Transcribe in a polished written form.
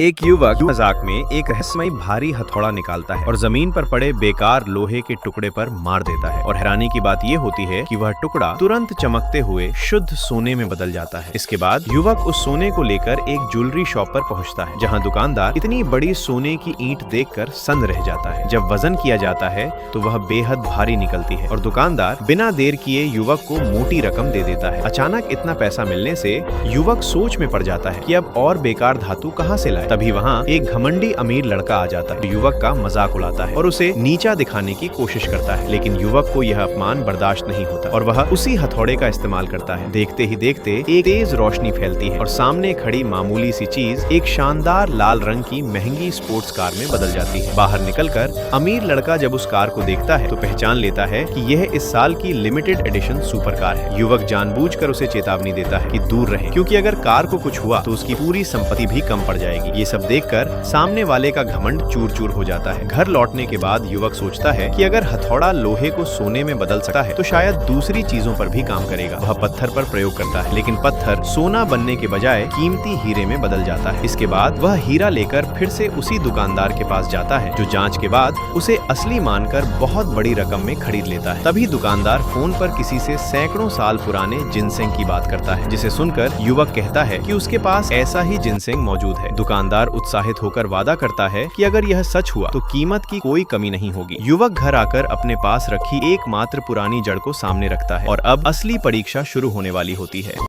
एक युवक मजाक में एक रहस्यमय भारी हथौड़ा निकालता है और जमीन पर पड़े बेकार लोहे के टुकड़े पर मार देता है। और हैरानी की बात ये होती है कि वह टुकड़ा तुरंत चमकते हुए शुद्ध सोने में बदल जाता है। इसके बाद युवक उस सोने को लेकर एक ज्वेलरी शॉप पर पहुंचता है, जहां दुकानदार इतनी बड़ी सोने की ईंट देखकर सन्न रह जाता है। जब वजन किया जाता है तो वह बेहद भारी निकलती है और दुकानदार बिना देर किए युवक को मोटी रकम दे देता है। अचानक इतना पैसा मिलने से युवक सोच में पड़ जाता है कि अब और बेकार धातु कहां से लाए। तभी वहाँ एक घमंडी अमीर लड़का आ जाता है, युवक का मजाक उड़ाता है और उसे नीचा दिखाने की कोशिश करता है। लेकिन युवक को यह अपमान बर्दाश्त नहीं होता और वह उसी हथौड़े का इस्तेमाल करता है। देखते ही देखते एक तेज रोशनी फैलती है और सामने खड़ी मामूली सी चीज एक शानदार लाल रंग की महंगी स्पोर्ट्स कार में बदल जाती है। बाहर निकलकर अमीर लड़का जब उस कार को देखता है तो पहचान लेता है कि यह इस साल की लिमिटेड एडिशन सुपर कार है। युवक जानबूझकर उसे चेतावनी देता है कि दूर रहे, क्योंकि अगर कार को कुछ हुआ तो उसकी पूरी संपत्ति भी कम पड़ जाएगी। ये सब देखकर सामने वाले का घमंड चूर चूर हो जाता है। घर लौटने के बाद युवक सोचता है कि अगर हथौड़ा लोहे को सोने में बदल सकता है तो शायद दूसरी चीजों पर भी काम करेगा। वह पत्थर पर प्रयोग करता है, लेकिन पत्थर सोना बनने के बजाय कीमती हीरे में बदल जाता है। इसके बाद वह हीरा लेकर फिर से उसी दुकानदार के पास जाता है, जो जांच के बाद उसे असली मानकर बहुत बड़ी रकम में खरीद लेता है। तभी दुकानदार फोन पर किसी से सैकड़ों साल पुराने जिनसेंग की बात करता है, जिसे सुनकर युवक कहता है कि उसके पास ऐसा ही जिनसेंग मौजूद है। दुकानदार उत्साहित होकर वादा करता है कि अगर यह सच हुआ तो कीमत की कोई कमी नहीं होगी। युवक घर आकर अपने पास रखी एकमात्र पुरानी जड़ को सामने रखता है और अब असली परीक्षा शुरू होने वाली होती है।